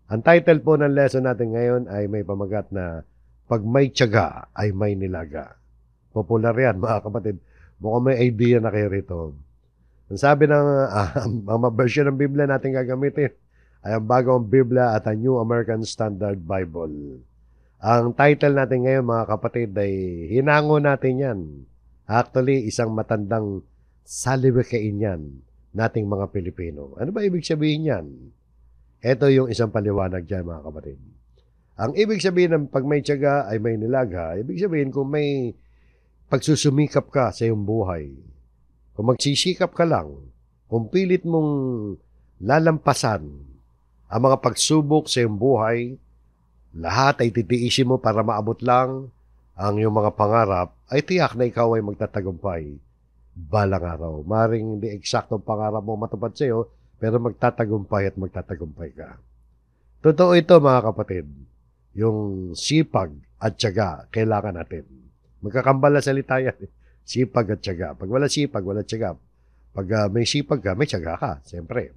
Ang title po ng lesson natin ngayon ay may pamagat na pag may tiyaga ay may nilaga. Popular yan mga kapatid. Mukhang may idea na kayo rito. Ang sabi ng mga version ng Biblia natin gagamitin ay ang bagong Biblia at ang New American Standard Bible. Ang title natin ngayon mga kapatid ay hinango natin yan. Actually, isang matandang salibikain yan nating mga Pilipino. Ano ba ibig sabihin yan? Ito yung isang paliwanag dyan mga kapatid. Ang ibig sabihin ng pag may tiyaga ay may nilaga, ibig sabihin kung may pagsusumikap ka sa iyong buhay, kung magsisikap ka lang, kung pilit mong lalampasan ang mga pagsubok sa iyong buhay, lahat ay titiisin mo para maabot lang ang iyong mga pangarap, ay tiyak na ikaw ay magtatagumpay balang araw. Maring hindi eksaktong pangarap mo matupad sa iyo, pero magtatagumpay at magtatagumpay ka. Totoo ito mga kapatid. Yung sipag at tiyaga, kailangan natin. Magkakambal na salita yan. Sipag at tiyaga. Pag wala sipag, wala tiyaga. Pag may sipag ka, may tiyaga ka. Siyempre.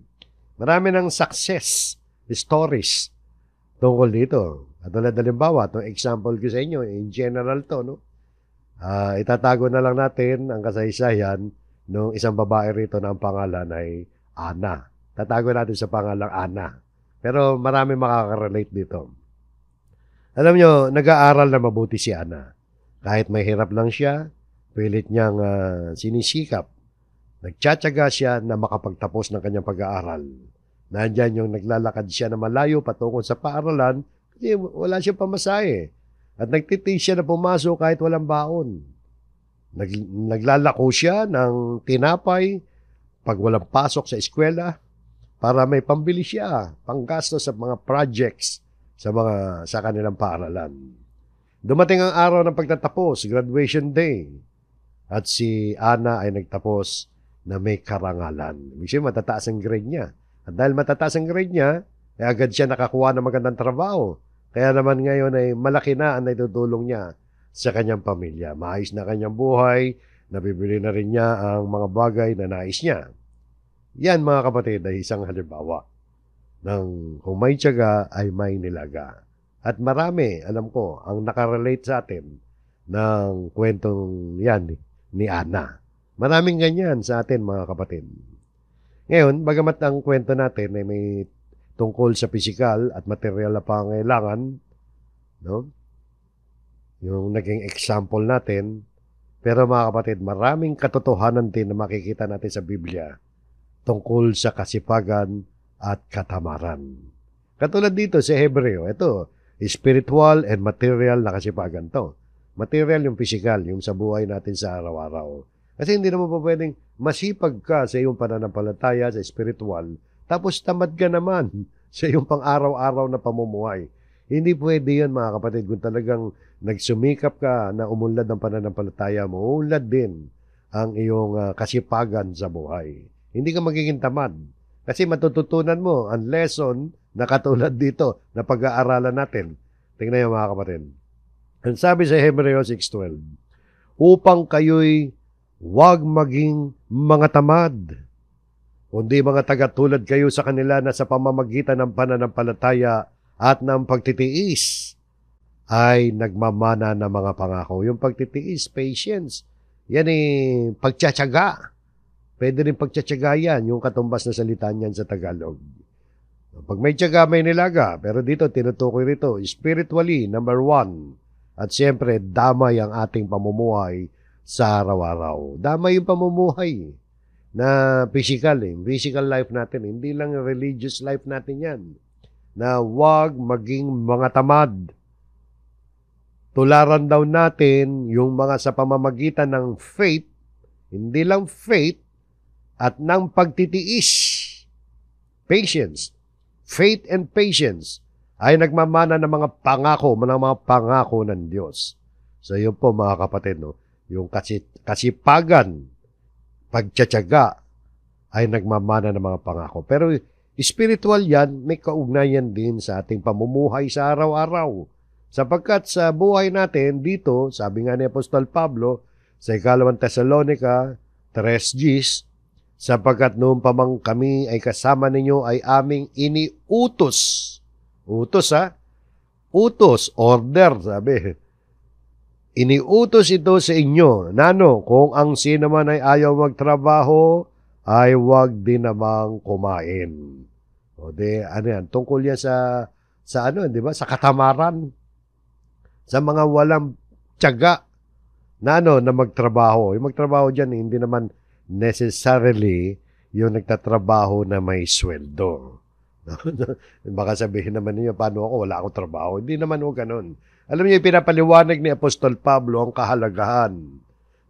Marami ng success stories tungkol dito. At tulad halimbawa, itong example ko sa inyo, in general to, no? Itatago na lang natin ang kasaysayan ng isang babae rito na ang pangalan ay Ana. Tatago natin sa pangalang Ana. Pero marami makaka-relate dito. Alam nyo, nag-aaral na mabuti si Ana. Kahit may hirap lang siya, pilit niyang sinisikap. Nagtsatsaga siya na makapagtapos ng kanyang pag-aaral. Nandyan yung naglalakad siya na malayo patungkol sa paaralan kasi wala siyang pamasahe. At nagtitiis siya na pumasok kahit walang baon. Naglalako siya ng tinapay pag walang pasok sa eskwela para may pambili siya, panggasto sa mga projects sa kanilang paaralan. Dumating ang araw ng pagtatapos, graduation day, at si Ana ay nagtapos na may karangalan. Ibig sabihin, matataas ang grade niya. At dahil matataas ang grade niya, ay agad siya nakakuha ng magandang trabaho. Kaya naman ngayon ay malaki na ang naitutulong niya sa kanyang pamilya. Maayos na kanyang buhay, nabibili na rin niya ang mga bagay na nais niya. Yan mga kapatid ay isang halimbawa ng kung may tiyaga ay may nilaga. At marami, alam ko, ang nakarelate sa atin ng kwentong yan ni Ana. Maraming ganyan sa atin mga kapatid. Ngayon, bagamat ang kwento natin ay may tungkol sa pisikal at material na pangailangan, no? Yung naging example natin, pero mga kapatid, maraming katotohanan din na makikita natin sa Biblia tungkol sa kasipagan at katamaran. Katulad dito sa Hebreo, ito, spiritual and material na kasipagan to. Material yung physical, yung sa buhay natin sa araw-araw. Kasi hindi naman po pwedeng masipag ka sa iyong pananampalataya sa spiritual, tapos tamad ka naman sa iyong pang-araw-araw na pamumuhay. Hindi pwede yan mga kapatid. Kung talagang nagsumikap ka na umunlad ng pananampalataya mo, umunlad din ang iyong kasipagan sa buhay. Hindi ka magiging tamad. Kasi matututunan mo ang lesson na katulad dito na pag-aaralan natin. Tingnan niyo mga kapatid. Ang sabi sa Hebreo 6:12, upang kayo'y huwag maging mga tamad, kundi mga tagatulad kayo sa kanila na sa pamamagitan ng pananampalataya at ng pagtitiis ay nagmamana ng mga pangako. Yung pagtitiis, patience, yan pagtsatsaga. Pwede rin pagtsatsaga yan, yung katumbas na salita niyan sa Tagalog. Pag may tiyaga, may nilaga. Pero dito, tinutukoy rito, spiritually, number 1. At siyempre, damay ang ating pamumuhay sa araw-araw. Damay yung pamumuhay na physical, physical life natin. Hindi lang religious life natin yan. Na wag maging mga tamad. Tularan daw natin yung mga sa pamamagitan ng faith, hindi lang faith, at ng pagtitiis. Patience. Faith and patience ay nagmamana ng mga pangako ng Diyos. So yun po mga kapatid, no? Yung kasipagan, pagtsatsaga ay nagmamana ng mga pangako. Pero spiritual yan, may kaugnayan din sa ating pamumuhay sa araw-araw. Sapagkat sa buhay natin dito, sabi nga ni Apostol Pablo sa 2 Thessalonica 3:10, sapagkat noon pa mang kami ay kasama ninyo ay aming iniutos Utos, ha? Utos, order, sabi. Iniutos ito sa inyo, nano, kung ang sino man ay ayaw magtrabaho, ay wag din namang kumain. O de, ano yan, tungkol yan sa ano, di ba? Sa katamaran, sa mga walang tiyaga na ano, na magtrabaho. Yung magtrabaho dyan, hindi naman necessarily yung nagtatrabaho na may sweldo. Baka sabihin naman niyo, paano ako, wala akong trabaho. Hindi naman ho ganun. Alam niyo, pinapaliwanag ni Apostol Pablo ang kahalagahan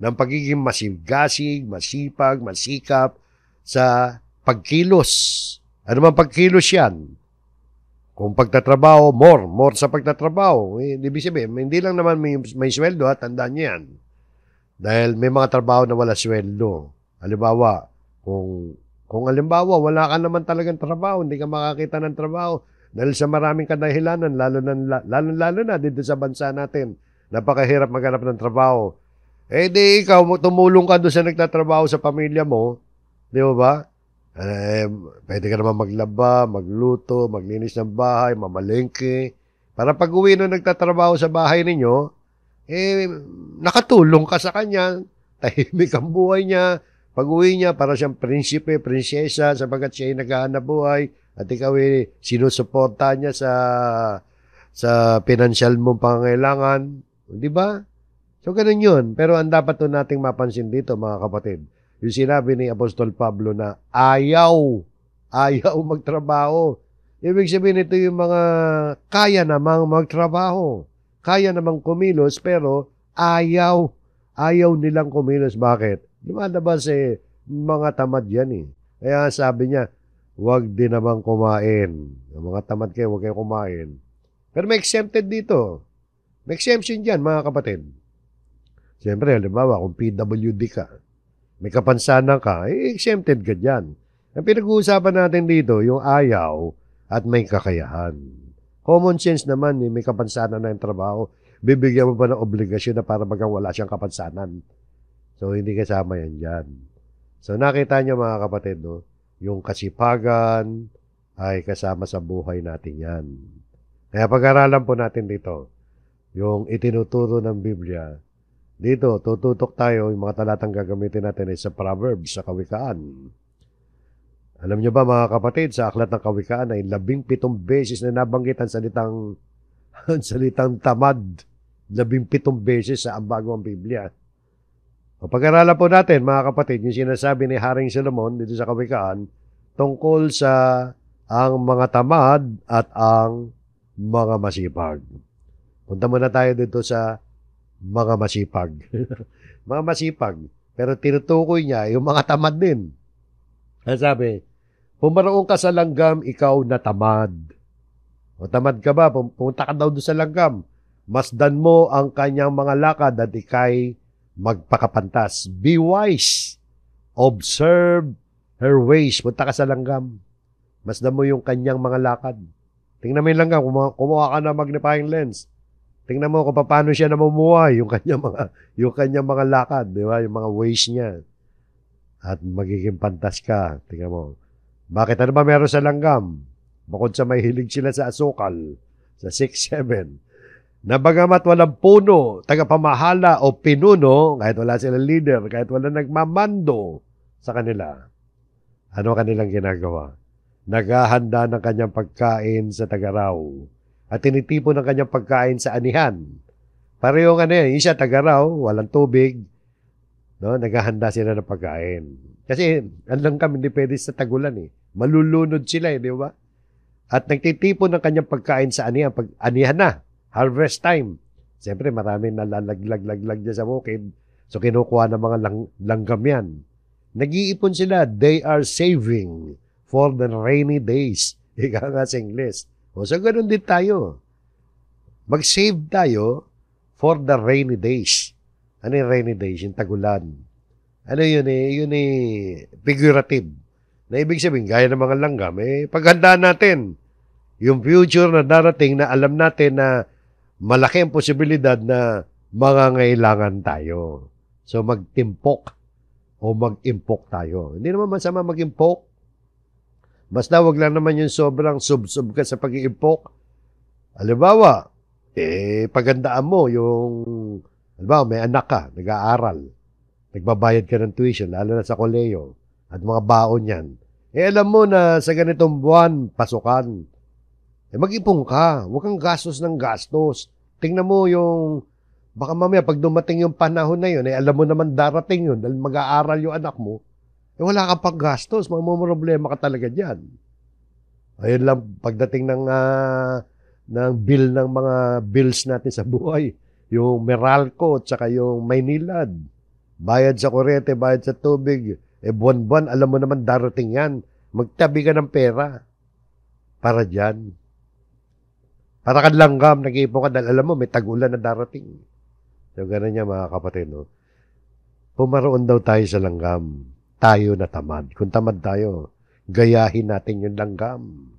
ng pagiging masigasig, masipag, masikap sa pagkilos. Ano man pagkilos yan? Kung pagtatrabaho, more sa pagtatrabaho. Ibig sabihin, hindi lang naman may sweldo, ha? Tandaan niyo yan. Dahil may mga trabaho na wala sweldo. Halimbawa, kung halimbawa, wala ka naman talagang trabaho, hindi ka makakita ng trabaho, dahil sa maraming kadahilanan, lalo na dito sa bansa natin, napakahirap maghanap ng trabaho. Eh di ikaw, tumulong ka doon sa nagtatrabaho sa pamilya mo, di ba? Pwede ka naman maglaba, magluto, maglinis ng bahay, mamalengke. Para pag uwi na nagtatrabaho sa bahay ninyo, nakatulong ka sa kanya, tahimik ang buhay niya. Pag uwi niya, para siyang prinsipe, prinsesa, sabagat siya ay naghahanap buhay, at ikaw ay sinusuporta niya sa financial mong pangangailangan. Di ba? So, ganun yun. Pero ang dapat to nating mapansin dito, mga kapatid, yung sinabi ni Apostol Pablo na ayaw magtrabaho. Ibig sabihin ito yung mga kaya namang magtrabaho. Kaya namang kumilos, pero ayaw nilang kumilos. Bakit? Lumalabas mga tamad yan eh. Kaya sabi niya, huwag din namang kumain. Yung mga tamad kayo, huwag kayo kumain. Pero may exempted dito. May exemption dyan, mga kapatid. Siyempre, halimbawa, kung PWD ka, may kapansanan ka, exempted ka dyan. Ang pinag-uusapan natin dito, yung ayaw at may kakayahan. Common sense naman, may kapansanan na yung trabaho. Bibigyan mo ba ng obligasyon na para bagang wala siyang kapansanan? So, hindi kasama yan dyan. So, nakita niyo mga kapatid, no? Yung kasipagan ay kasama sa buhay natin yan. Kaya pag-aralan po natin dito, yung itinuturo ng Biblia, dito, tututok tayo, yung mga talatang gagamitin natin ay sa Proverbs, sa Kawikaan. Alam niyo ba mga kapatid, sa Aklat ng Kawikaan ay 17 beses na nabanggit ang salitang tamad. 17 beses sa bagong Biblia. O pag-aralan po natin, mga kapatid, yung sinasabi ni Haring Solomon dito sa Kawikaan tungkol sa ang mga tamad at ang mga masipag. Punta muna tayo dito sa mga masipag. Mga masipag. Pero tinutukoy niya yung mga tamad din. Ang sabi, pumaroon ka sa langgam, ikaw na tamad. O tamad ka ba? Pumunta ka daw doon sa langgam. Masdan mo ang kanyang mga lakad at ikay magpakapantas. Be wise. Observe her ways. Punta ka sa langgam. Masdan mo yung kanyang mga lakad. Tingnan mo yung langgam. Kumuha ka na magnifying lens. Tingnan mo kung paano siya namumuhay, yung kanyang mga lakad, di ba? Yung mga ways niya. At magiging pantas ka. Tingnan mo. Bakit? Ano ba meron sa langgam? Bukod sa may hilig sila sa asukal, sa 6-7, na bagamat walang puno, tagapamahala o pinuno, kahit wala silang leader, kahit wala nagmamando sa kanila, ano kanilang ginagawa? Naghahanda ng kanyang pagkain sa tagaraw at tinitipon ng kanyang pagkain sa anihan. Parehong isa tagaraw, walang tubig, no? Naghahanda sila ng pagkain. Kasi ang kami hindi pwede sa tagulan eh. Malulunod sila di ba? At nagtitipon ng kanyang pagkain sa anihan, pag anihan na, harvest time. Siyempre, maraming nalalaglag dyan sa bukid. So, kinukuha ng mga langgam yan. Nag-iipon sila. They are saving for the rainy days. Ika nga sa English. O, so, ganun din tayo. Mag-save tayo for the rainy days. Ano yung rainy days? Yung tagulan. Ano yun Yun figurative. Na ibig sabihin, gaya ng mga langgam, paghandaan natin yung future na darating na alam natin na malaki ang posibilidad na mangangailangan tayo. So, magtimpok o mag-impok tayo. Hindi naman masama mag-impok. Basta wag lang naman yung sobrang sub-sub ka sa pag-iimpok Halimbawa, pagandaan mo yung, halimbawa, may anak ka, nag-aaral, nagbabayad ka ng tuition, lalo na sa koleyo, at mga baon yan. Alam mo na sa ganitong buwan, pasukan. Mag-ipon ka. Huwag kang gastos ng gastos. Tingnan mo yung, baka mamaya pag dumating yung panahon na yun, alam mo naman darating yun dahil mag-aaral yung anak mo, wala kang pang gastos. Mamumroblema ka talaga dyan. Ayun lang, pagdating ng bill ng mga bills natin sa buhay, yung Meralco at saka yung Maynilad, bayad sa kuryente, bayad sa tubig, buwan-buwan, alam mo naman darating yan. Magtabi ka ng pera para dyan. Para ka langgam, nag-iipon ka dahil alam mo, may tag-ulan na darating. So, gano'n niya mga kapatid, no? Pumaroon daw tayo sa langgam. Tayo na tamad. Kung tamad tayo, gayahin natin yung langgam.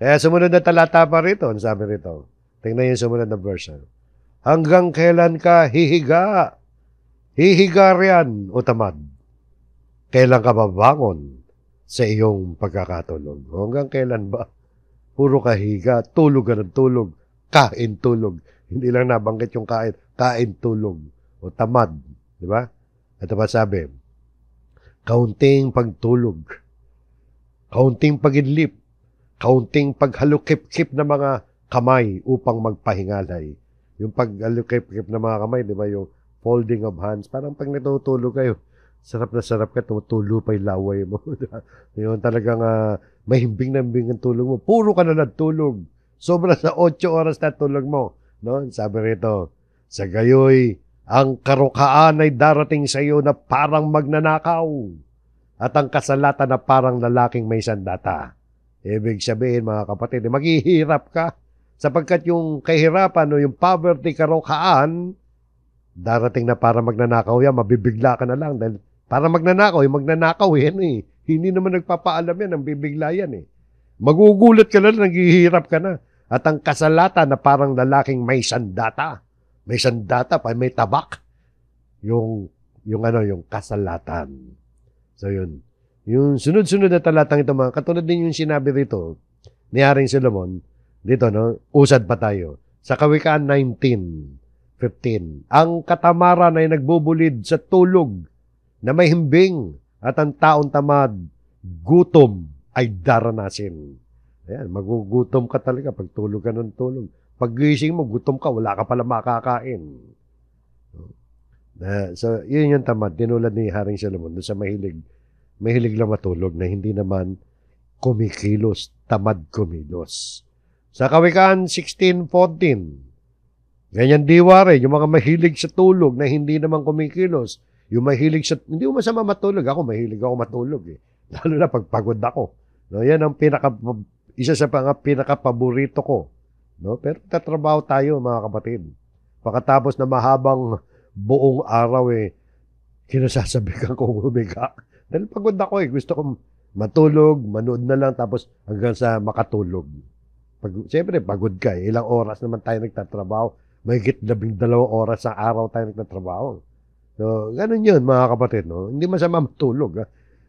Kaya sumunod na talata pa rito, ang sabi rito. Tingnan yung sumunod na verse. Hanggang kailan ka hihiga? Hihiga riyan o tamad? Kailan ka babangon sa iyong pagkakatulog? Hanggang kailan ba? Puro kahiga, tulog ka ng tulog, kain tulog. Hindi lang nabanggit yung kain tulog o tamad. Di ba? Ito pa sabi, kaunting pagtulog, kaunting pagidlip, kaunting paghalukip-kip ng mga kamay upang magpahingalay. Yung paghalukip-kip ng mga kamay, di ba? Yung folding of hands. Parang pag natutulog kayo, sarap na sarap ka, tumutulo pa yung laway mo. Yung talagang mahimbing na himbing ang tulog mo. Puro ka na nagtulog. Sobra sa 8 oras na tulog mo. No? Sabi rito, sa gayoy, ang karukaan ay darating sa iyo na parang magnanakaw. At ang kasalatan na parang lalaking may sandata. Ibig sabihin, mga kapatid, maghihirap ka. Sapagkat yung kahirapan o yung poverty karukaan, darating na para magnanakaw yan, mabibigla ka na lang. Dahil para magnanakaw, yung magnanakaw yan eh. Hindi naman nagpapaalam yan, ang bibigla yan eh. Magugulat ka na, naghihirap ka na. At ang kasalatan na parang lalaking may sandata. May sandata pa, may tabak. Yung kasalatan. So yun. Yung sunod-sunod na talatang ito, mga katulad din yung sinabi rito ni Haring Solomon, dito, no? Usad pa tayo. Sa Kawikaan 19:15, ang katamaran ay nagbubulid sa tulog na may himbing at ang taon tamad, gutom ay daranasin. Ayan, magugutom ka talaga pag tulog ka ng tulog. Pag gising mo, gutom ka, wala ka pala makakain. So, yun yung tamad. Tinulad ni Haring Solomon doon sa mahilig lang matulog na hindi naman kumikilos, tamad kumilos. Sa Kawikaan 16:14, ganyan diware, yung mga mahilig sa tulog na hindi naman kumikilos, yung mahilig sa, hindi mo masama matulog, mahilig ako matulog eh. Lalo na pag pagod ako. No, yan ang isa sa pinaka-paborito ko. No? Pero tatrabaho tayo mga kapatid. Pagkatapos na mahabang buong araw kinasasabikan kong humiga. Dahil pagod ako gusto kong matulog, manood na lang, tapos hanggang sa makatulog. Siyempre, pagod ka ilang oras naman tayo nagtatrabaho. Mahigit 12 oras sa araw tayo nagtatrabaho. So, ganun yun mga kapatid. No? Hindi masama matulog.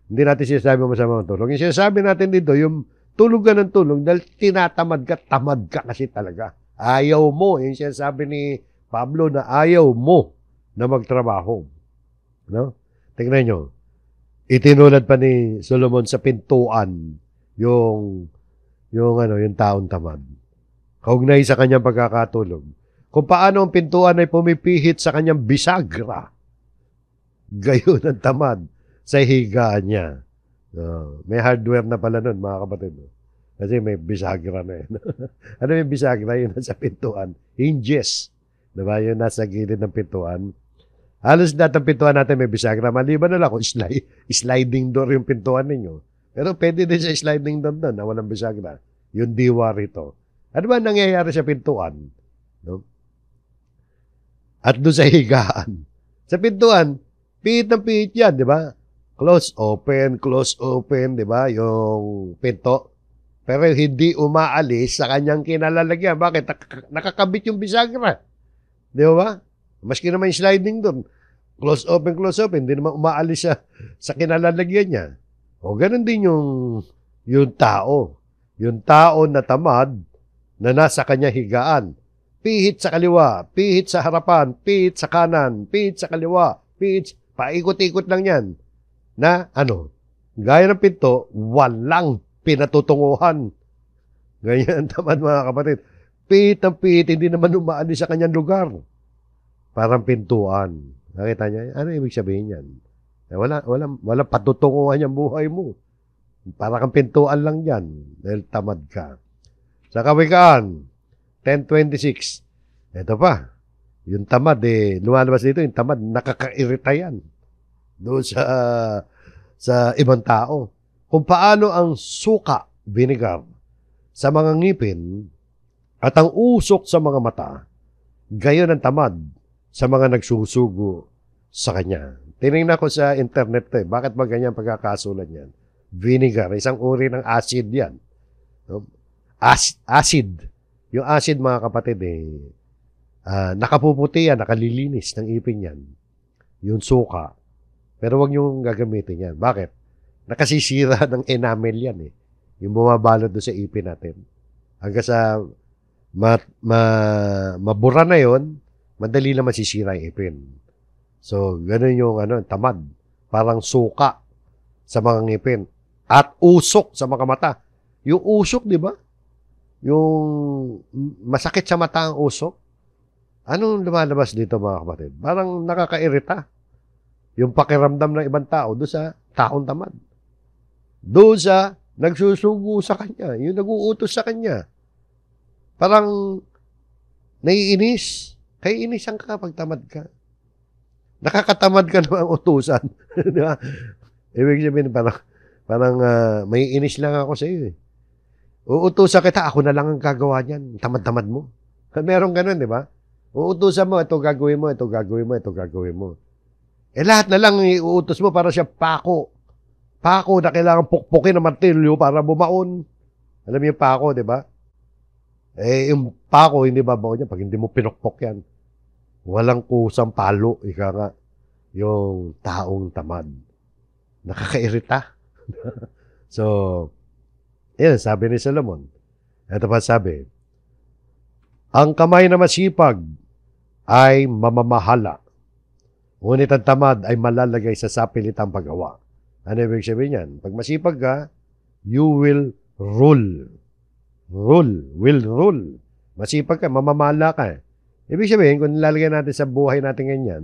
Hindi natin sinasabi masama matulog. Yung sinasabi natin dito, yung tulog ka ng tulog dahil tinatamad ka, tamad ka kasi talaga. Ayaw mo. Yung sinasabi ni Pablo na ayaw mo na magtrabaho. No? Tingnan nyo. Itinulad pa ni Solomon sa pintuan yung taong tamad. Kaugnay sa kanyang pagkakatulog. Kung paano ang pintuan ay pumipihit sa kanyang bisagra. Gayon ang tamad sa higaan niya. May hardware na pala nun, mga kapatid. Kasi may bisagra na yun. Ano yung bisagra? Yun nasa pintuan. Hinges. Diba? Yun nasa gilid ng pintuan. Halos lahat ng pintuan natin may bisagra. Maliban na lang kung sliding door yung pintuan ninyo. Pero pwede din sa sliding door doon na walang bisagra. Yung diwa rito. Ano ba nangyayari sa pintuan? No? At doon sa higaan. Sa pintuan, pihit ng pihit yan, di ba? Close, open, di ba? Yung pinto. Pero hindi umaalis sa kanyang kinalalagyan. Bakit? Nakakabit yung bisagra. Di ba? Maski naman yung sliding doon. Close, open, hindi naman umaalis sa kinalalagyan niya. O ganun din yung tao. Yung tao na tamad, na nasa kanya higaan. Pihit sa kaliwa, pihit sa harapan, pihit sa kanan, pihit sa kaliwa, pihit, paikot-ikot lang yan. Na ano, gaya ng pinto, walang pinatutunguhan. Ganyan tamad mga kapatid. Pihit ng pihit, hindi naman umaalis sa kanyang lugar. Parang pintuan. Nakita niya, ano ibig sabihin yan? Wala patutunguhan yung buhay mo. Para kang pintuan lang yan dahil tamad ka. Sa Kawikaan, 10:26. Ito pa, yung tamad lumalabas dito, yung tamad, nakakairita yan. Doon sa ibang tao. Kung paano ang suka, vinegar, sa mga ngipin at ang usok sa mga mata, gayon ang tamad sa mga nagsusugo sa kanya. Tinignan ko sa internet to bakit ba ganyan pagkakasulat yan? Vinegar, isang uri ng acid yan. Acid. Yung acid, mga kapatid, nakapuputi yan, nakalilinis ng ipin yan. Yung suka. Pero wag niyong gagamitin yan. Bakit? Nakasisira ng enamel yan Yung bumabalot doon sa ipin natin. Hanggang sa mabura na yon, madali na masisira yung ipin. So, ganun yung tamad. Parang suka sa mga ngipin. At usok sa mga mata. Yung usok, di ba? Yung masakit sa mata ang usok. Anong lumalabas dito, mga kapatid? Parang nakakairita. Yung pakiramdam ng ibang tao doon sa taong tamad. Doon sa nagsusugo sa kanya. Yung nag-uutos sa kanya. Parang naiinis. Kaya inisan ka pag tamad ka. Nakakatamad ka naman utusan. Di ba? Ibig sabihin, parang may inis lang ako sa iyo Uutusan kita, ako na lang ang gagawa niyan. Tamad-tamad mo. Meron ganun, di ba? Uutusan mo, ito gagawin mo, ito gagawin mo, ito gagawin mo. Lahat na lang iuutos mo para siya pako. Pako na kailangan pukpukin ng martilyo para bumaon. Alam mo yung pako, di ba? Yung pako, hindi babaon niya pag hindi mo pinukpok yan. Walang kusang palo, ika nga, yung taong tamad. Nakakairita. So, yan, sabi ni Solomon. Ito pa sabi, ang kamay na masipag ay mamamahala. Ngunit ang tamad ay malalagay sa sapilitang paggawa. Ano ibig sabihin yan? Pag masipag ka, you will rule. Will rule. Masipag ka, mamamahala ka. Ibig sabihin, kung nilalagay natin sa buhay natin ganyan,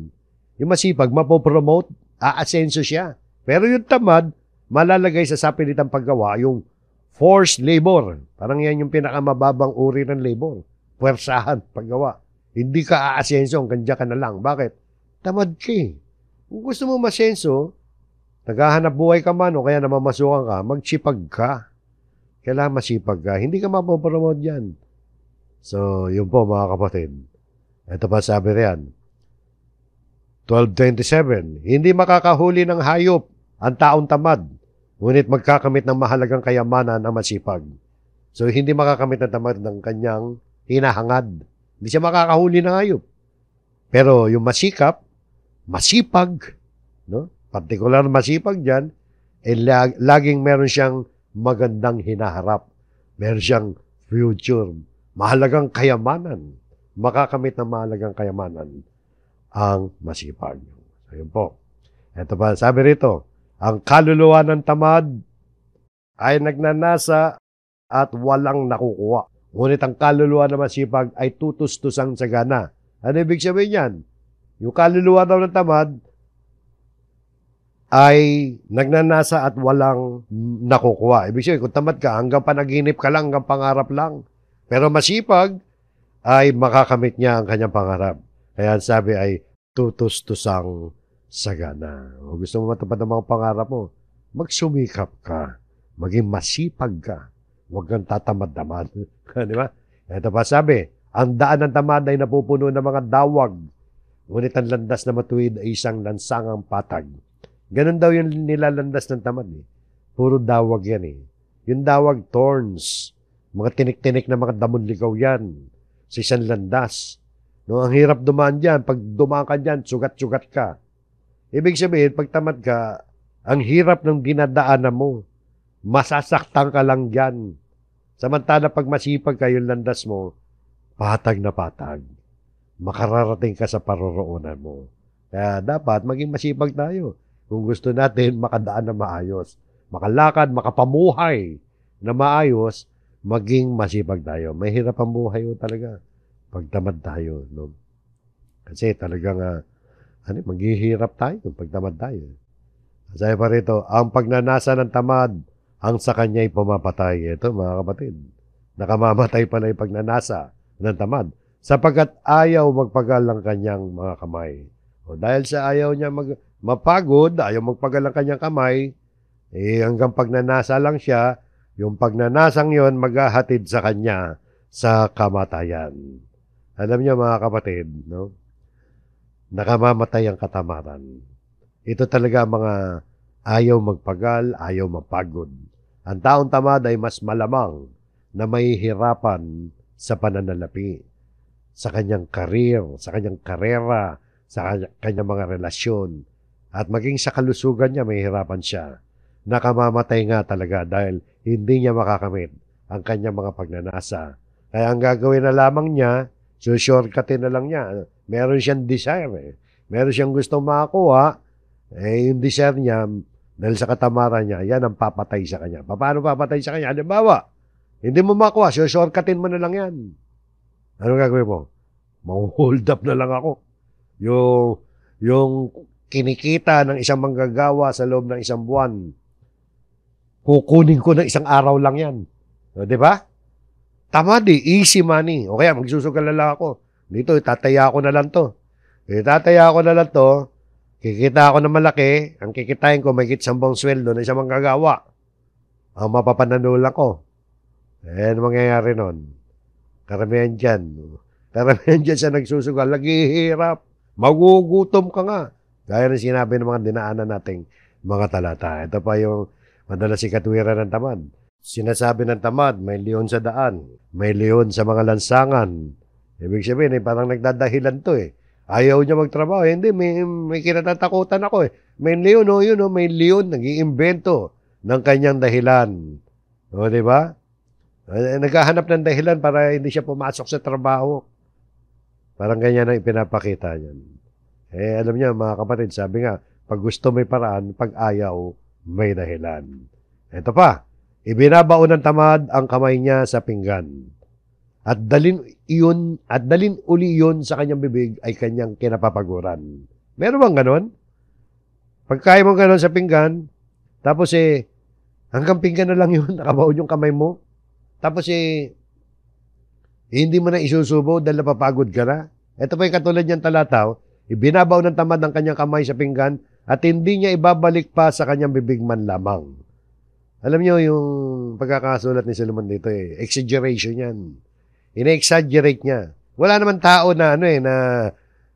yung masipag, mapopromote, aasenso siya. Pero yung tamad, malalagay sa sapilitang paggawa, yung forced labor. Parang yan yung pinakamababang uri ng labor. Puwersahan, paggawa. Hindi ka aasenso, kanya ka na lang. Bakit? Tamad ka Kung gusto mo masenso, naghahanap buhay ka man o kaya namamasukan ka, magsipag ka. Kailangan masipag ka. Hindi ka mapopromote yan. So, yun po mga kapatid. Ito pa sabi riyan. 12:27. Hindi makakahuli ng hayop ang taong tamad. Ngunit magkakamit ng mahalagang kayamanan ang masipag. So, hindi makakamit ng tamad ng kanyang hinahangad. Hindi siya makakahuli ng hayop. Pero yung masikap, masipag, no? Partikular masipag dyan, laging meron siyang magandang hinaharap. Meron siyang future. Mahalagang kayamanan. Makakamit ng mahalagang kayamanan ang masipag. So, yun po. Ito pa, sabi rito, ang kaluluwa ng tamad ay nagnanasa at walang nakukuha. Ngunit ang kaluluwa ng masipag ay tutustusang sagana. Ano ibig sabihin yan? Yung kaluluwa daw ng tamad ay nagnanasa at walang nakukuha. Ibig sabihin, kung tamad ka, hanggang panaginip ka lang, hanggang pangarap lang. Pero masipag ay makakamit niya ang kanyang pangarap. Kaya sabi ay tutustusang sagana. O gusto mo matupad ang mga pangarap mo, magsumikap ka. Maging masipag ka. Huwag kang tatamad-tamad. Di ba? Ito pa sabi, ang daan ng tamad ay napupuno ng mga dawag. Ngunit ang landas na matuwid ay isang lansangang patag. Ganun daw yung nilalandas ng tamad. Puro dawag yan Yung dawag, thorns. Mga tinik-tinik na mga damon ligaw yan. Sa isang landas. No, ang hirap dumaan dyan. Pag dumaan ka dyan, sugat-sugat ka. Ibig sabihin, pag tamad ka, ang hirap ng dinadaanan mo. Masasaktan ka lang dyan Samantala pag masipag ka, yung landas mo, patag na patag. Makararating ka sa paroroonan mo. Kaya dapat maging masipag tayo. Kung gusto natin makadaan na maayos, makalakad, makapamuhay na maayos, maging masipag tayo. May hirap ang buhay talaga. Pagtamad tayo, no? Kasi talagang maghihirap tayo pagtamad tayo. Sabi pa rito, ang pagnanasa ng tamad, ang sa kanya'y pumapatay. Ito mga kapatid, nakamamatay pala yung pagnanasa ng tamad sapagkat ayaw magpagal ng kanyang mga kamay. O dahil sa ayaw niya mapagod, ayaw magpagal ng kanyang kamay, hanggang pagnanasa lang siya, yung pagnanasang yon maghahatid sa kanya sa kamatayan. Alam niyo mga kapatid, no? Nakamamatay ang katamaran. Ito talaga mga ayaw magpagal, ayaw mapagod. Ang taong tamad ay mas malamang na may hirapan sa pananalapi, sa kanyang karir, sa kanyang karera, sa kanyang mga relasyon. At maging sa kalusugan niya, may hirapan siya. Nakamamatay nga talaga dahil hindi niya makakamit ang kanyang mga pagnanasa. Kaya ang gagawin na lamang niya, shortcutin na lang niya. Meron siyang desire. Meron siyang gustong makakuha. Yung desire niya, dahil sa katamaran niya, yan ang papatay sa kanya. Paano papatay sa kanya? Halimbawa, hindi mo makuha, shortcutin mo na lang yan. Ano gagawin mo? Hold up na lang ako. Yung kinikita ng isang manggagawa sa loob ng isang buwan, kukunin ko ng isang araw lang yan. O, diba? Tamad easy money. O kaya magsusugal na lang ako. Dito, itataya ko na lang to. Itataya ko na lang to, kikita ako ng malaki, ang kikitain ko may 10 sweldo na isang manggagawa. Ang mapapananul ako. Ano mangyayari nun? Karamihan dyan sa nagsusugal, naghihirap. Magugutom ka nga. Gaya ng sinabi ng mga dinaanan nating mga talata. Ito pa yung madalas ikatwiran ng tamad. Sinasabi ng tamad, may leon sa daan, may leon sa mga lansangan. Ibig sabihin, parang nagdadahilan to Ayaw niya magtrabaho. Hindi, may kinatatakutan ako May leon, may leon, nag-iimbento ng kanyang dahilan. O, di ba? Naghahanap ng dahilan para hindi siya pumasok sa trabaho. Parang ganyan ang ipinapakita niyan. Alam niyo, mga kapatid, sabi nga, pag gusto may paraan, pag ayaw, may dahilan. Ito pa, ibinabaon ng tamad ang kamay niya sa pinggan. At dalin uli yun sa kanyang bibig ay kanyang kinapapaguran. Meron bang ganon? Pagkaya mo ganon sa pinggan, tapos hanggang pinggan na lang yun, nakabaon yung kamay mo. Tapos hindi mo na isusubo dahil napapagod ka na. Ito pa yung katulad niyang talataw, ibinabaw ng tamad ang kanyang kamay sa pinggan at hindi niya ibabalik pa sa kanyang bibig man lamang. Alam niyo yung pagkakasulat ni Solomon dito exaggeration yan. Ina-exaggerate niya. Wala naman tao na na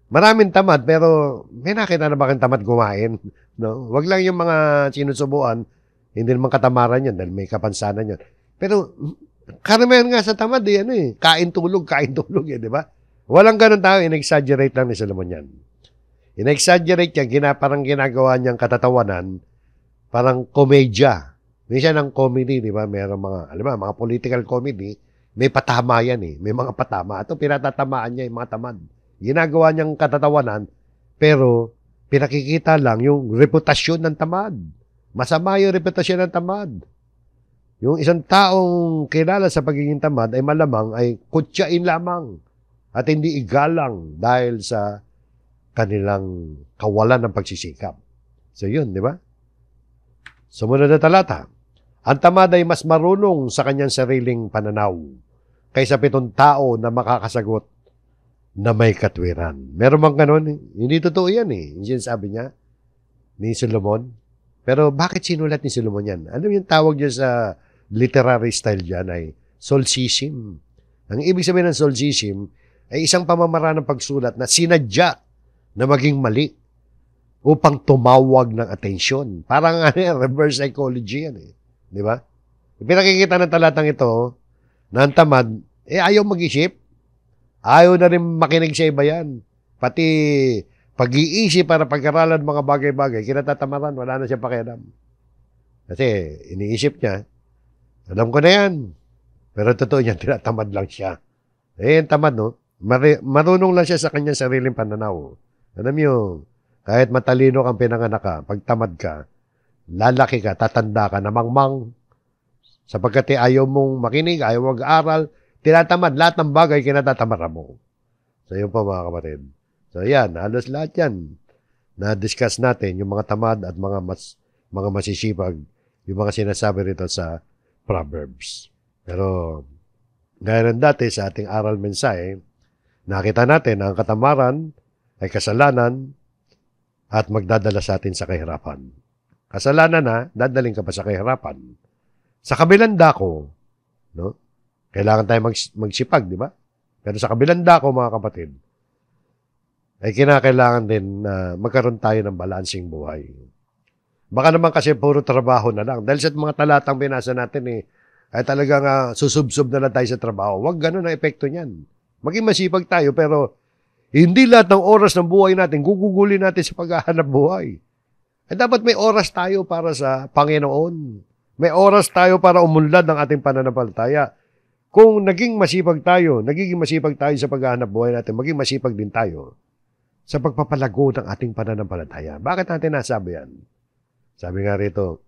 maraming tamad pero may nakita na ba kang tamad kumain? No? Wag lang yung mga sinusubuan, hindi naman katamaran yun dahil may kapansanan yun. Pero karamihan nga sa tamad kain tulog, di ba? Walang ganun tao, ina-exaggerate lang ni Solomon yan. Ina-exaggerate niya, parang ginagawa niyang katatawanan, parang komedya. Minsan ang comedy, di ba? Meron mga political comedy, may patama yan may mga patama. Ito, pinatatamaan niya yung mga tamad. Ginagawa niyang katatawanan, pero pinakikita lang yung reputasyon ng tamad. Masama yung reputasyon ng tamad. Yung isang taong kilala sa pagiging tamad ay malamang ay kutsain lamang at hindi igalang dahil sa kanilang kawalan ng pagsisikap. So yun, di ba? Sumunod na talata. Ang tamad ay mas marunong sa kanyang sariling pananaw kaysa 7 tao na makakasagot na may katwiran. Meron bang ganun? Hindi totoo yan Yung sinasabi niya ni Solomon. Pero bakit sinulat ni Solomon yan? Ano yung tawag niya sa literary style dyan ay solcism. Ang ibig sabihin ng solcism ay isang pamamaraan ng pagsulat na sinadya na maging mali upang tumawag ng atensyon. Parang reverse psychology yan Di ba? Pinakikita ng talatang ito na ang tamad, ayaw mag-isip. Ayaw na rin makinig sa iba yan. Pati pag-iisip para pag-aralan mga bagay-bagay, kinatatamaran, wala na siya pakialam. Kasi iniisip niya, alam ko na yan. Pero totoo niyan, tinatamad lang siya. Tamad, no? Marunong lang siya sa kanyang sariling pananaw. Alam niyo, kahit matalino kang pinanganak ka, pag tamad ka, lalaki ka, tatanda ka, namangmang, sapagkat ayaw mong makinig, ayaw mag-aral, tinatamad, lahat ng bagay kinatatamara mo. So, yun po mga kapatid. So, yan, halos lahat yan. Na-discuss natin yung mga tamad at mga masisipag, yung mga sinasabi rito sa Proverbs. Pero, gaya ng dati sa ating aral mensahe, nakita natin na ang katamaran ay kasalanan at magdadala sa atin sa kahirapan. Kasalanan na, dadaling ka pa sa kahirapan. Sa kabilang dako, no? Kailangan tayo magsipag, di ba? Pero sa kabilang dako, mga kapatid, ay kinakailangan din na magkaroon tayo ng balansing buhay. Baka naman kasi puro trabaho na lang. Dahil sa mga talatang binasa natin ay talagang susubsob na lang tayo sa trabaho. Huwag ganun ang epekto niyan. Maging masipag tayo pero hindi lahat ng oras ng buhay natin gugugulin natin sa paghahanap buhay. Dapat may oras tayo para sa Panginoon. May oras tayo para umunlad ng ating pananampalataya. Kung naging masipag tayo sa paghahanap buhay natin, maging masipag din tayo sa pagpapalago ng ating pananampalataya. Bakit natin nasabi yan? Sabi nga rito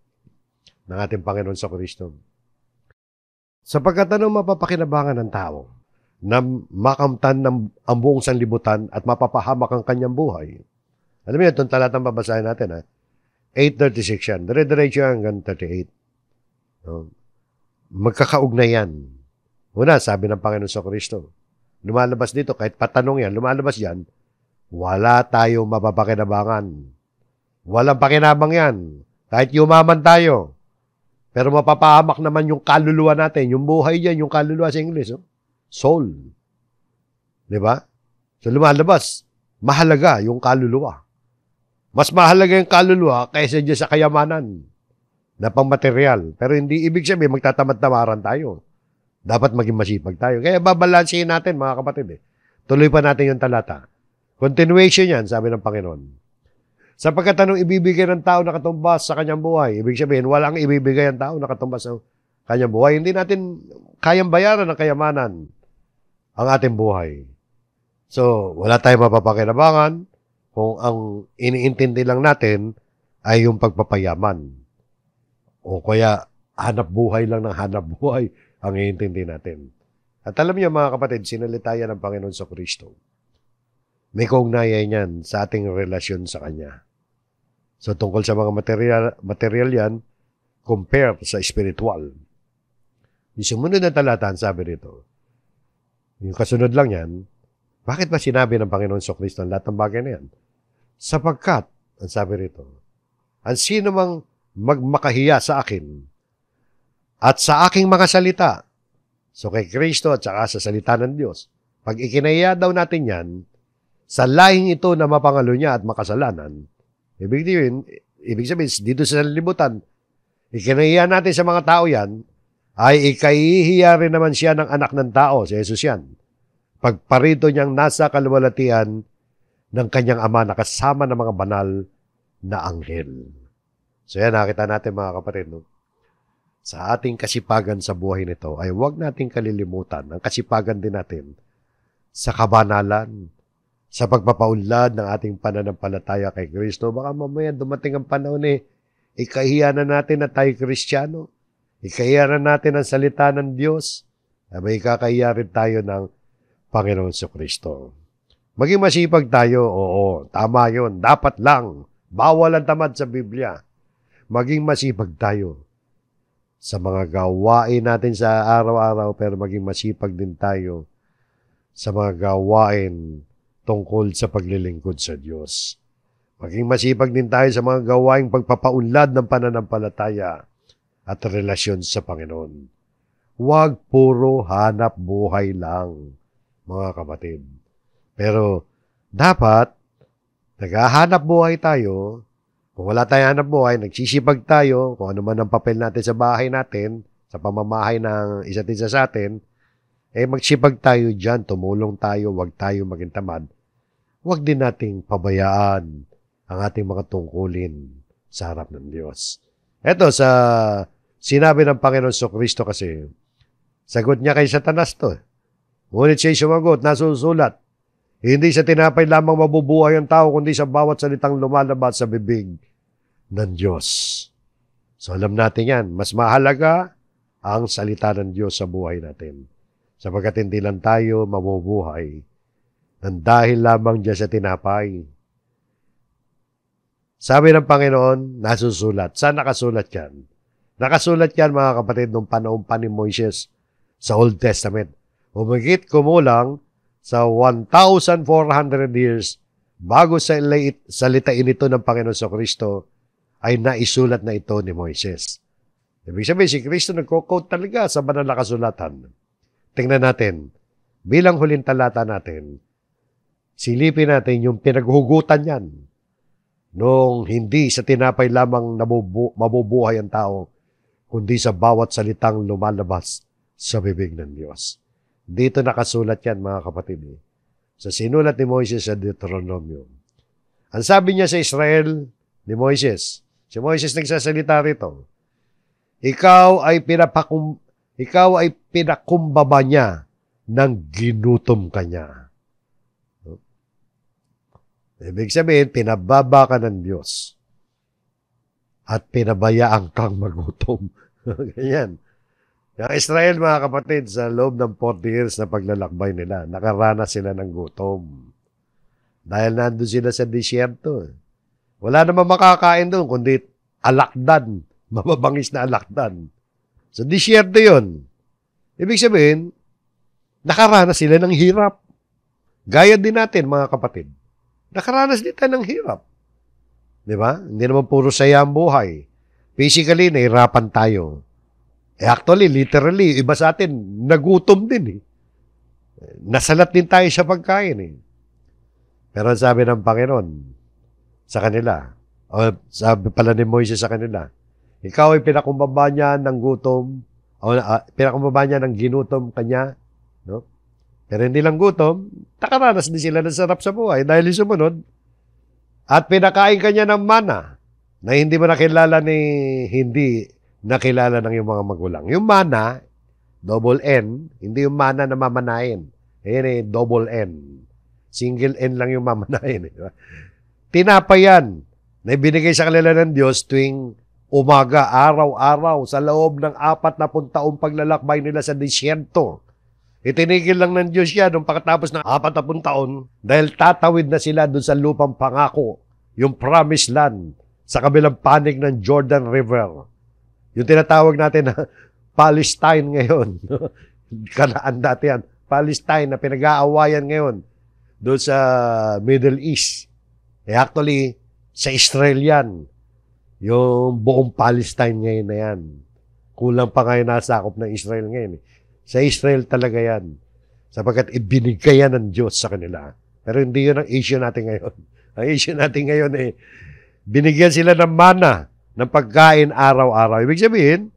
ng ating Panginoon sa Kristo, sapagkat mapapakinabangan ng tao na makamtan ang buong sanlibutan at mapapahamak ang kanyang buhay. Alam mo yun, itong talatang babasahin natin, 8:36 yan. Dire-diretso hanggang 38. No? Magkakaugnay yan. Una, sabi ng Panginoon sa Kristo, lumalabas dito, kahit patanong yan, lumalabas yan, wala tayong mapapakinabangan. Walang pakinabang yan. Kahit yumaman tayo. Pero mapapahamak naman yung kaluluwa natin. Yung buhay dyan, yung kaluluwa sa English. Soul. Diba? So lumalabas, mahalaga yung kaluluwa. Mas mahalaga yung kaluluwa kaysa dyan sa kayamanan na pang material. Pero hindi ibig sabihin magtatamad-tamaran tayo. Dapat maging masipag tayo. Kaya babalansihin natin mga kapatid. Tuloy pa natin yung talata. Continuation yan, sabi ng Panginoon. Sapagkat anong ibibigay ng tao na katumbas sa kanyang buhay? Ibig sabihin, walang ibibigay ang tao na katumbas sa kanyang buhay. Hindi natin kayang bayaran ng kayamanan ang ating buhay. So, wala tayong mapapakinabangan kung ang iniintindi lang natin ay yung pagpapayaman. O kaya, hanap buhay lang ng hanap buhay ang iniintindi natin. At alam niyo mga kapatid, sinalita yan ng Panginoon sa Kristo. May kaugnayan yan sa ating relasyon sa Kanya. So, tungkol sa mga material yan, compare sa spiritual. Yung sumunod na talatan, sabi rito, yung kasunod lang yan, bakit ba sinabi ng Panginoon sa Kristo ang lahat ng bagay na yan? Sapagkat, ang sabi rito, ang sino mang magmakahiya sa akin at sa aking mga salita, so kay Kristo at saka sa salita ng Diyos, pag ikinahiya daw natin yan, sa lahing ito na mapangalo niya at makasalanan, ibig sabihin, dito sa libutan, ikinahiya natin sa mga tao yan, ay ikahihiya rin naman siya ng anak ng tao, si Jesus yan. Pagparito niyang nasa kaluwalhatian ng kanyang ama na kasama ng mga banal na anghel. So yan, nakita natin mga kapatid, no? Sa ating kasipagan sa buhay nito, ay huwag nating kalilimutan ang kasipagan din natin sa kabanalan, sa pagpapaunlad ng ating pananampalataya kay Kristo. Baka mamaya dumating ang panahon ikahiya na natin na tayo Kristiyano. Ikahiya na natin ang salita ng Diyos. May ikakahiya rin tayo ng Panginoon sa Kristo. Maging masipag tayo, oo, tama yun. Dapat lang. Bawal ang tamad sa Biblia. Maging masipag tayo sa mga gawain natin sa araw-araw, pero maging masipag din tayo sa mga gawain tungkol sa paglilingkod sa Diyos. Maging masipag din tayo sa mga gawaing pagpapaunlad ng pananampalataya at relasyon sa Panginoon. Huwag puro hanap buhay lang, mga kapatid. Pero dapat, naghahanap buhay tayo. Kung wala tayong hanap buhay, nagsisipag tayo, kung ano man ang papel natin sa bahay natin, sa pamamahay ng isa't isa sa atin, magsipag tayo dyan, tumulong tayo, huwag tayo maging tamad. Huwag din nating pabayaan ang ating mga tungkulin sa harap ng Diyos. Eto, sa sinabi ng Panginoon sa Kristo kasi, Sagot niya kay Satanas to. Ngunit siya'y sumagot, nasusulat, hindi sa tinapay lamang mabubuhay ang tao, kundi sa bawat salitang lumalabas sa bibig ng Diyos. So alam natin yan, mas mahalaga ang salita ng Diyos sa buhay natin. Sapagkat hindi lang tayo mabubuhay nang dahil lamang dyan sa tinapay. Sabi ng Panginoon, nasusulat. Saan nakasulat yan? Nakasulat yan, mga kapatid, nung panahon pa ni Moises sa Old Testament. Humigit kumulang sa 1,400 years bago sa salitain ito ng Panginoon sa Kristo ay naisulat na ito ni Moises. Ibig sabihin, si Kristo nagko-quote talaga sa banal na kasulatan. Tingnan natin, bilang huling talata natin, silipin natin yung pinaghugutan yan nung hindi sa tinapay lamang mabubuhay ang tao, kundi sa bawat salitang lumalabas sa bibig ng Diyos. Dito nakasulat yan, mga kapatid. Sa sinulat ni Moises sa Deuteronomium. Ang sabi niya sa Israel ni Moises, si Moises nagsasalita rito, ikaw ay pinakumbaba niya nang ginutom ka niya. Ibig sabihin, pinababa ka ng Diyos at pinabayaan kang magutom. Ganyan. Yung Israel, mga kapatid, sa loob ng 40 years na paglalakbay nila, nakaranas sila ng gutom. Dahil nandun sila sa disyerto. Wala naman makakain doon, kundi alakdan, mababangis na alakdan. So, disyerto yun. Ibig sabihin, nakaranas sila ng hirap. Gaya din natin, mga kapatid. Nakaranas din tayo ng hirap. Di ba? Hindi naman puro saya ang buhay. Physically, nahirapan tayo. Actually, literally, iba sa atin, nagutom din. Nasalat din tayo sa pagkain. Pero sabi ng Panginoon sa kanila, o sabi pala ni Moises sa kanila, ikaw ay pinakumbaba niya ng gutom, o pinakumbaba niya ng ginutom kanya, no? Pero hindi lang gutom, nakaranas din sila ng sarap sa buhay dahil sumunod. At pinakain kanya ng mana na hindi mo nakilala hindi nakilala ng iyong mga magulang. Yung mana, double N, hindi yung mana na mamanayin. Ayan double N. Single N lang yung mamanayin. Diba? Tinapay yan na ibinigay sa kanila ng Diyos tuwing umaga, araw-araw, sa loob ng 40 taong paglalakbay nila sa disyerto. Itinigil lang ng Diyos yan nung pagkatapos ng 40 taon dahil tatawid na sila dun sa lupang pangako, yung promised land, sa kabilang panig ng Jordan River. Yung tinatawag natin na Palestine ngayon. Kanaan dati yan. Palestine na pinag-aawayan ngayon doon sa Middle East. Actually, sa Israel yan. Yung buong Palestine ngayon na yan. Kulang pa ngayon nasakop ng Israel ngayon. Sa Israel talaga yan. Sapagkat ibinigay yan ng Diyos sa kanila. Pero hindi yun ang issue natin ngayon. Ang issue natin ngayon binigyan sila ng mana ng pagkain araw-araw. Ibig sabihin,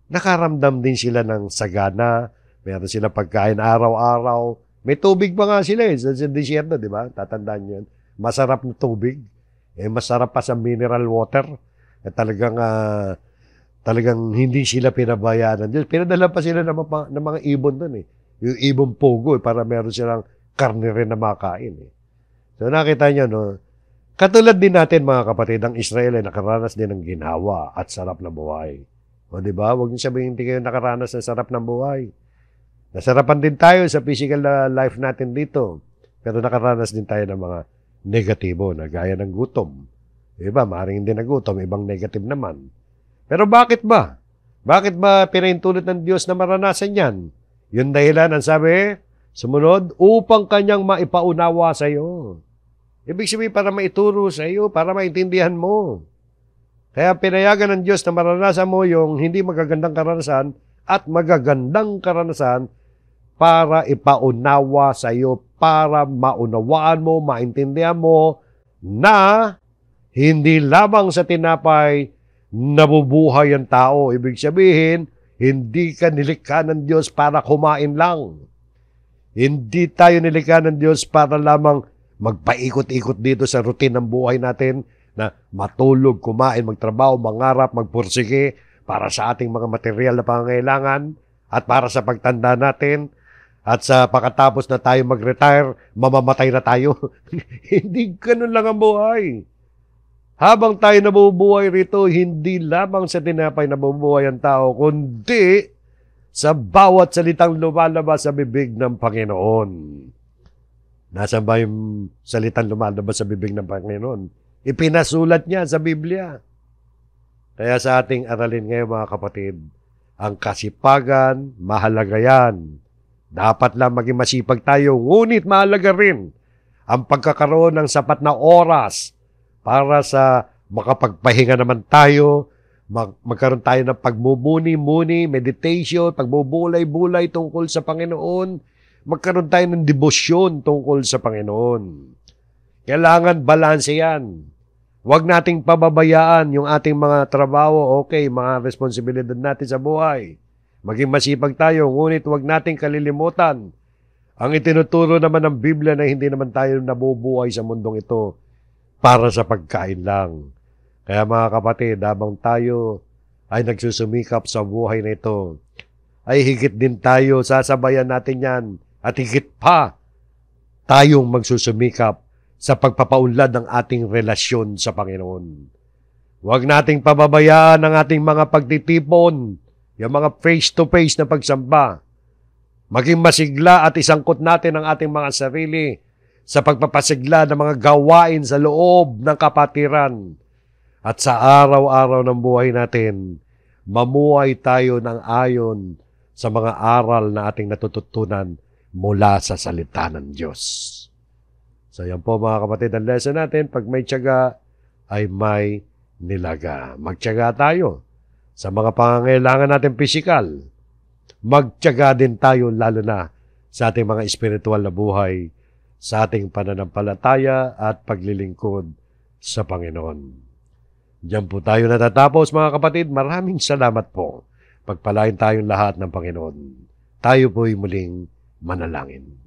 nakaramdam din sila ng sagana. Meron sila pagkain araw-araw. May tubig pa nga sila sa disyerto, di ba? Tatandaan nyo yan. Masarap na tubig. Masarap pa sa mineral water. Talagang hindi sila pinabayaan ng Diyos. Pinadala pa sila ng mga ibon doon. Yung ibon pugo para meron silang karne rin na makain. So nakita nyo, no? Katulad din natin, mga kapatid, ang Israel ay nakaranas din ng ginhawa at sarap na buhay. O diba? Huwag niyo sabihin hindi kayo nakaranas ng sarap ng buhay. Nasarapan din tayo sa physical life natin dito. Pero nakaranas din tayo ng mga negatibo na gaya ng gutom. Diba? Maaaring hindi na gutom, ibang negative naman. Pero bakit ba? Bakit ba pinahintulot ng Diyos na maranasan yan? Yung dahilan, ang sabi, sumunod, upang kanyang maipaunawa sa iyo. Ibig sabihin para maituro sa iyo, para maintindihan mo. Kaya pinayagan ng Diyos na maranasan mo yung hindi magagandang karanasan at magagandang karanasan para ipaunawa sa iyo, para maunawaan mo, maintindihan mo na hindi lamang sa tinapay nabubuhay ang tao. Ibig sabihin, hindi ka nilikha ng Diyos para kumain lang. Hindi tayo nilikha ng Diyos para lamang magpaikot-ikot dito sa routine ng buhay natin na matulog, kumain, magtrabaho, mangarap, magpursige para sa ating mga material na pangangailangan At para sa pagtanda natin, at sa pagkatapos na tayo mag-retire, mamamatay na tayo. Hindi ganun lang ang buhay. Habang tayo nabubuhay rito, hindi lamang sa tinapay nabubuhay ang tao, kundi sa bawat salitang lumalabas sa bibig ng Panginoon. Nasaan ba yung salitang lumalabas sa bibig ng Panginoon? Ipinasulat niya sa Biblia. Kaya sa ating aralin ngayon mga kapatid, ang kasipagan, mahalaga yan. Dapat lang maging masipag tayo, ngunit mahalaga rin ang pagkakaroon ng sapat na oras para sa makapagpahinga naman tayo, magkaroon tayo ng pagmumuni-muni, meditation, pagbubulay-bulay tungkol sa Panginoon, magkaroon tayo ng debosyon tungkol sa Panginoon. Kailangan balanse yan. Huwag nating pababayaan yung ating mga trabaho, okay, mga responsibilidad natin sa buhay. Maging masipag tayo, ngunit huwag nating kalilimutan ang itinuturo naman ng Biblia na hindi naman tayo nabubuhay sa mundong ito para sa pagkain lang. Kaya mga kapatid, habang tayo ay nagsusumikap sa buhay na ito, ay higit din tayo, sasabayan natin yan, at higit pa tayong magsusumikap sa pagpapaunlad ng ating relasyon sa Panginoon. Huwag nating pababayaan ang ating mga pagtitipon, yung mga face-to-face na pagsamba. Maging masigla at isangkot natin ang ating mga sarili sa pagpapasigla ng mga gawain sa loob ng kapatiran. At sa araw-araw ng buhay natin, mamuhay tayo ng ayon sa mga aral na ating natututunan mula sa salita ng Diyos. So yan po mga kapatid, ang lesson natin, pag may tiyaga ay may nilaga. Magtiyaga tayo sa mga pangangailangan natin pisikal. Magtiyaga din tayo lalo na sa ating mga espiritual na buhay, sa ating pananampalataya at paglilingkod sa Panginoon. Diyan po tayo natatapos mga kapatid. Maraming salamat po. Pagpalain tayong lahat ng Panginoon. Tayo po'y muling manalangin.